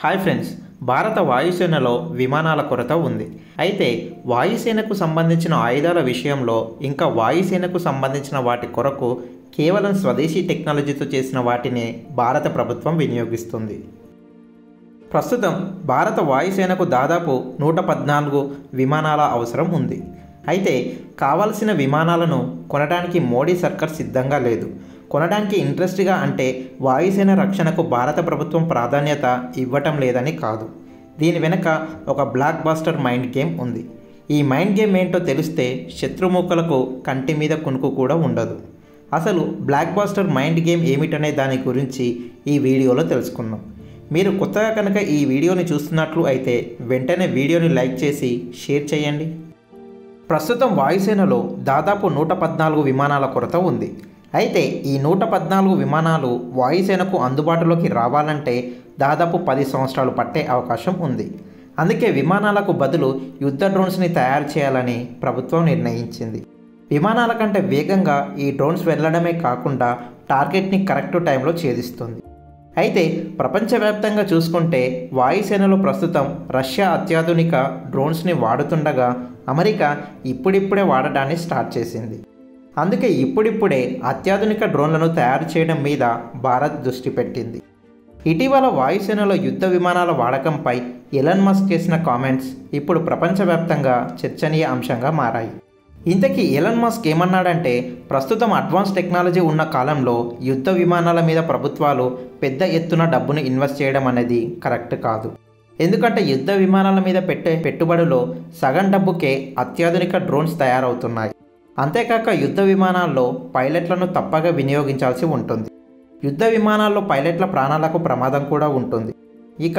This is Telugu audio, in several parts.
హాయ్ ఫ్రెండ్స్, భారత వాయుసేనలో విమానాల కొరత ఉంది. అయితే వాయుసేనకు సంబంధించిన ఆయుధాల విషయంలో ఇంకా వాయుసేనకు సంబంధించిన వాటి కొరకు కేవలం స్వదేశీ టెక్నాలజీతో చేసిన వాటిని భారత ప్రభుత్వం వినియోగిస్తుంది. ప్రస్తుతం భారత వాయుసేనకు దాదాపు 114 విమానాల అవసరం ఉంది. అయితే కావలసిన విమానాలను కొనడానికి మోడీ సర్కార్ సిద్ధంగా లేదు. కొనడానికి ఇంట్రెస్ట్గా అంటే వాయుసేన రక్షణకు భారత ప్రభుత్వం ప్రాధాన్యత ఇవ్వటం లేదని కాదు. దీని వెనుక ఒక బ్లాక్ బాస్టర్ మైండ్ గేమ్ ఉంది. ఈ మైండ్ గేమ్ ఏంటో తెలిస్తే శత్రుముఖలకు కంటి మీద కునుకు కూడా ఉండదు. అసలు బ్లాక్ బాస్టర్ మైండ్ గేమ్ ఏమిటనే దాని గురించి ఈ వీడియోలో తెలుసుకుందాం. మీరు కొత్తగా కనుక ఈ వీడియోని చూస్తున్నట్లు అయితే వెంటనే వీడియోని లైక్ చేసి షేర్ చేయండి. ప్రస్తుతం వాయుసేనలో దాదాపు 114 విమానాల కొరత ఉంది. అయితే ఈ 114 విమానాలు వాయుసేనకు అందుబాటులోకి రావాలంటే దాదాపు 10 సంవత్సరాలు పట్టే అవకాశం ఉంది. అందుకే విమానాలకు బదులు యుద్ధ డ్రోన్స్ని తయారు చేయాలని ప్రభుత్వం నిర్ణయించింది. విమానాల కంటే వేగంగా ఈ డ్రోన్స్ వెళ్ళడమే కాకుండా టార్గెట్ని కరెక్ట్ టైంలో ఛేదిస్తుంది. అయితే ప్రపంచవ్యాప్తంగా చూసుకుంటే వాయుసేనలో ప్రస్తుతం రష్యా అత్యాధునిక డ్రోన్స్ని వాడుతుండగా అమెరికా ఇప్పుడిప్పుడే వాడడాన్ని స్టార్ట్ చేసింది. అందుకే ఇప్పుడిప్పుడే అత్యాధునిక డ్రోన్లను తయారు చేయడం మీద భారత్ దృష్టి పెట్టింది. ఇటీవల వాయుసేనలో యుద్ధ విమానాల వాడకంపై ఎలన్ మస్క్ చేసిన కామెంట్స్ ఇప్పుడు ప్రపంచవ్యాప్తంగా చర్చనీయ అంశంగా మారాయి. ఇంతకీ ఎలన్ మస్క్ ఏమన్నాడంటే, ప్రస్తుతం అడ్వాన్స్ టెక్నాలజీ ఉన్న కాలంలో యుద్ధ విమానాల మీద ప్రభుత్వాలు పెద్ద ఎత్తున డబ్బును ఇన్వెస్ట్ చేయడం అనేది కరెక్ట్ కాదు. ఎందుకంటే యుద్ధ విమానాల మీద పెట్టే పెట్టుబడిలో సగం డబ్బుకే అత్యాధునిక డ్రోన్స్ తయారవుతున్నాయి. అంతేకాక యుద్ధ విమానాల్లో పైలట్లను తప్పగా వినియోగించాల్సి ఉంటుంది. యుద్ధ విమానాల్లో పైలట్ల ప్రాణాలకు ప్రమాదం కూడా ఉంటుంది. ఇక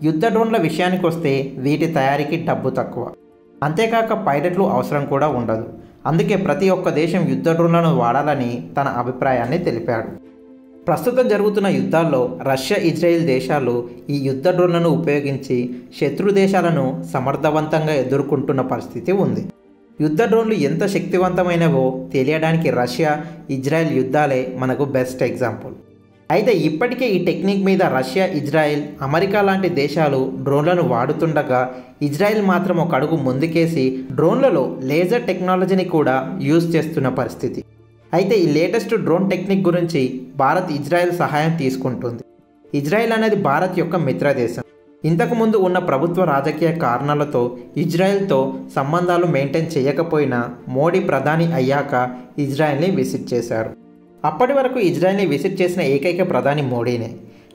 యుద్ధ డ్రోన్ల విషయానికి వస్తే వీటి తయారీకి డబ్బు తక్కువ. అంతేకాక పైలట్లు అవసరం కూడా ఉండదు. అందుకే ప్రతి ఒక్క దేశం యుద్ధ డ్రోన్లను వాడాలని తన అభిప్రాయాన్ని తెలిపాడు. ప్రస్తుతం జరుగుతున్న యుద్ధాల్లో రష్యా, ఇజ్రాయెల్ దేశాలు ఈ యుద్ధ డ్రోన్లను ఉపయోగించి శత్రు దేశాలను సమర్థవంతంగా ఎదుర్కొంటున్న పరిస్థితి ఉంది. యుద్ధ డ్రోన్లు ఎంత శక్తివంతమైనవో తెలియడానికి రష్యా, ఇజ్రాయెల్ యుద్ధాలే మనకు బెస్ట్ ఎగ్జాంపుల్. అయితే ఇప్పటికే ఈ టెక్నిక్ మీద రష్యా, ఇజ్రాయెల్, అమెరికా లాంటి దేశాలు డ్రోన్లను వాడుతుండగా ఇజ్రాయెల్ మాత్రం ఒక అడుగు ముందుకేసి డ్రోన్లలో లేజర్ టెక్నాలజీని కూడా యూజ్ చేస్తున్న పరిస్థితి. అయితే ఈ లేటెస్ట్ డ్రోన్ టెక్నిక్ గురించి భారత్ ఇజ్రాయెల్ సహాయం తీసుకుంటుంది. ఇజ్రాయెల్ అనేది భారత్ యొక్క మిత్ర దేశం. ఇంతకుముందు ఉన్న ప్రభుత్వ రాజకీయ కారణాలతో ఇజ్రాయెల్తో సంబంధాలు మెయింటైన్ చేయకపోయినా మోడీ ప్రధాని అయ్యాక ఇజ్రాయెల్ని విజిట్ చేశారు. అప్పటి వరకు ఇజ్రాయెల్ని విజిట్ చేసిన ఏకైక ప్రధాని మోడీనే.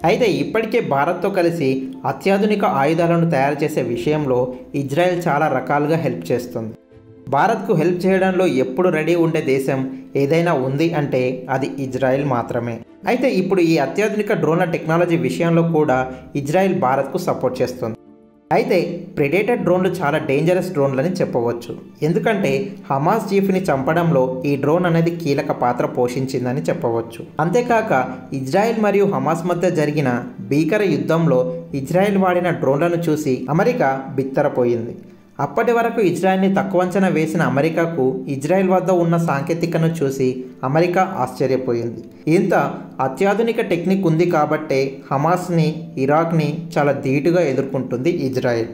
అయితే ఇప్పటికే భారత్తో కలిసి అత్యాధునిక ఆయుధాలను తయారు చేసే విషయంలో ఇజ్రాయెల్ చాలా రకాలుగా హెల్ప్ చేస్తుంది. భారత్కు హెల్ప్ చేయడంలో ఎప్పుడు రెడీ ఉండే దేశం ఏదైనా ఉంది అంటే అది ఇజ్రాయెల్ మాత్రమే. అయితే ఇప్పుడు ఈ అత్యాధునిక డ్రోన్ల టెక్నాలజీ విషయంలో కూడా ఇజ్రాయెల్ భారత్కు సపోర్ట్ చేస్తుంది. అయితే ప్రెడేటర్ డ్రోన్లు చాలా డేంజరస్ డ్రోన్లని చెప్పవచ్చు. ఎందుకంటే హమాస్ చీఫ్ని చంపడంలో ఈ డ్రోన్ అనేది కీలక పాత్ర పోషించిందని చెప్పవచ్చు. అంతేకాక ఇజ్రాయెల్ మరియు హమాస్ మధ్య జరిగిన భీకర యుద్ధంలో ఇజ్రాయెల్ వాడిన డ్రోన్లను చూసి అమెరికా బిత్తరపోయింది. అప్పటి వరకు ఇజ్రాయెల్ని తక్కువ అంచనా వేసిన అమెరికాకు ఇజ్రాయెల్ వద్ద ఉన్న సాంకేతికను చూసి అమెరికా ఆశ్చర్యపోయింది. ఇంత అత్యాధునిక టెక్నిక్ ఉంది కాబట్టే హమాస్ని, ఇరాక్ని చాలా ధీటుగా ఎదుర్కొంటుంది ఇజ్రాయెల్.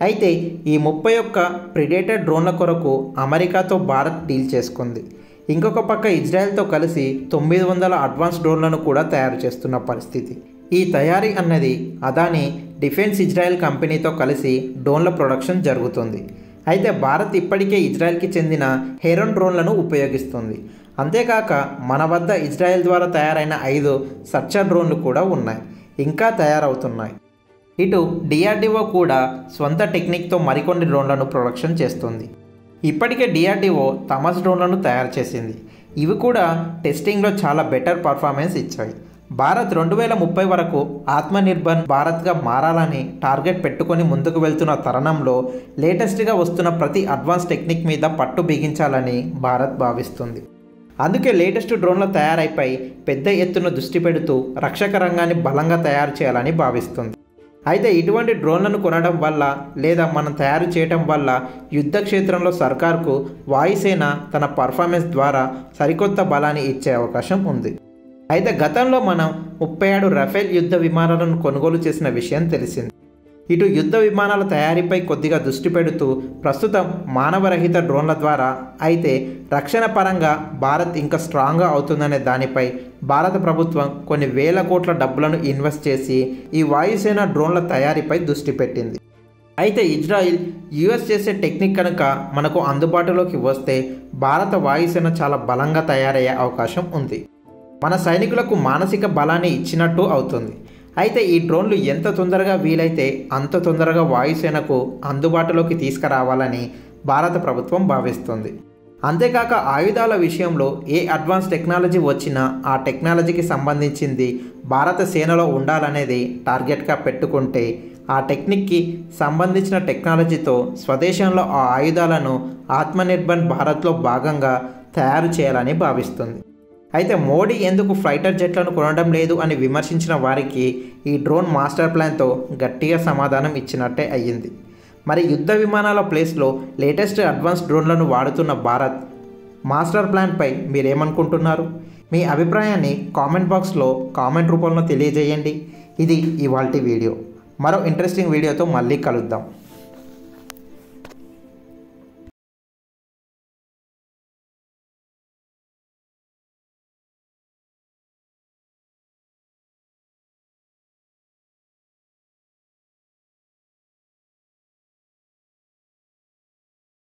అయితే ఈ 31 ప్రెడేటర్ డ్రోన్ల కొరకు అమెరికాతో భారత్ డీల్ చేసుకుంది. ఇంకొక పక్క ఇజ్రాయెల్తో కలిసి 900 అడ్వాన్స్ డ్రోన్లను కూడా తయారు చేస్తున్న పరిస్థితి. ఈ తయారీ అన్నది అదానీ డిఫెన్స్ ఇజ్రాయెల్ కంపెనీతో కలిసి డ్రోన్ల ప్రొడక్షన్ జరుగుతుంది. అయితే భారత్ ఇప్పటికే ఇజ్రాయెల్కి చెందిన హెరాన్ డ్రోన్లను ఉపయోగిస్తుంది. అంతేకాక మన వద్ద ఇజ్రాయెల్ ద్వారా తయారైన 5 సర్చర్ డ్రోన్లు కూడా ఉన్నాయి, ఇంకా తయారవుతున్నాయి. ఇటు డిఆర్డిఓ కూడా స్వంత టెక్నిక్తో మరికొన్ని డ్రోన్లను ప్రొడక్షన్ చేస్తుంది. ఇప్పటికే డిఆర్డిఓ థమస్ డ్రోన్లను తయారు చేసింది. ఇవి కూడా టెస్టింగ్లో చాలా బెటర్ పర్ఫార్మెన్స్ ఇచ్చాయి. భారత్ 2030 వరకు ఆత్మనిర్భర్ భారత్గా మారాలని టార్గెట్ పెట్టుకొని ముందుకు వెళ్తున్న తరుణంలో లేటెస్ట్గా వస్తున్న ప్రతి అడ్వాన్స్ టెక్నిక్ మీద పట్టు బిగించాలని భారత్ భావిస్తుంది. అందుకే లేటెస్ట్ డ్రోన్ల తయారీపై పెద్ద ఎత్తున దృష్టి పెడుతూ రక్షక రంగాన్ని బలంగా తయారు చేయాలని భావిస్తుంది. అయితే ఇటువంటి డ్రోన్లను కొనడం వల్ల లేదా మనం తయారు చేయడం వల్ల యుద్ధ క్షేత్రంలో సర్కార్కు వాయుసేన తన పర్ఫార్మెన్స్ ద్వారా సరికొత్త బలాన్ని ఇచ్చే అవకాశం ఉంది. అయితే గతంలో మనం 37 రఫేల్ యుద్ధ విమానాలను కొనుగోలు చేసిన విషయం తెలిసింది. ఇటు యుద్ధ విమానాల తయారీపై కొద్దిగా దృష్టి పెడుతూ ప్రస్తుతం మానవరహిత డ్రోన్ల ద్వారా అయితే రక్షణ పరంగా భారత్ ఇంకా స్ట్రాంగ్గా అవుతుందనే దానిపై భారత ప్రభుత్వం కొన్ని వేల కోట్ల డబ్బులను ఇన్వెస్ట్ చేసి ఈ వాయుసేన డ్రోన్ల తయారీపై దృష్టి పెట్టింది. అయితే ఇజ్రాయిల్ యుఎస్ చేసే టెక్నిక్ కనుక మనకు అందుబాటులోకి వస్తే భారత వాయుసేన చాలా బలంగా తయారయ్యే అవకాశం ఉంది. మన సైనికులకు మానసిక బలాన్ని ఇచ్చినట్టు అవుతుంది. అయితే ఈ డ్రోన్లు ఎంత తొందరగా వీలైతే అంత తొందరగా వాయుసేనకు అందుబాటులోకి తీసుకురావాలని భారత ప్రభుత్వం భావిస్తుంది. అంతేకాక ఆయుధాల విషయంలో ఏ అడ్వాన్స్ టెక్నాలజీ వచ్చినా ఆ టెక్నాలజీకి సంబంధించింది భారత సేనలో ఉండాలనేది టార్గెట్గా పెట్టుకుంటే ఆ టెక్నిక్కి సంబంధించిన టెక్నాలజీతో స్వదేశంలో ఆ ఆయుధాలను ఆత్మనిర్భర్ భారత్లో భాగంగా తయారు చేయాలని భావిస్తుంది. అయితే మోడీ ఎందుకు ఫైటర్ జెట్లను కొనడం లేదు అని విమర్శించిన వారికి ఈ డ్రోన్ మాస్టర్ ప్లాన్తో గట్టిగా సమాధానం ఇచ్చినట్టే అయ్యింది. మరి యుద్ధ విమానాల ప్లేస్లో లేటెస్ట్ అడ్వాన్స్ డ్రోన్లను వాడుతున్న భారత్ మాస్టర్ ప్లాన్పై మీరేమనుకుంటున్నారు? మీ అభిప్రాయాన్ని కామెంట్ బాక్స్లో కామెంట్ రూపంలో తెలియజేయండి. ఇది ఇవాల్టి వీడియో. మరో ఇంట్రెస్టింగ్ వీడియోతో మళ్ళీ కలుద్దాం.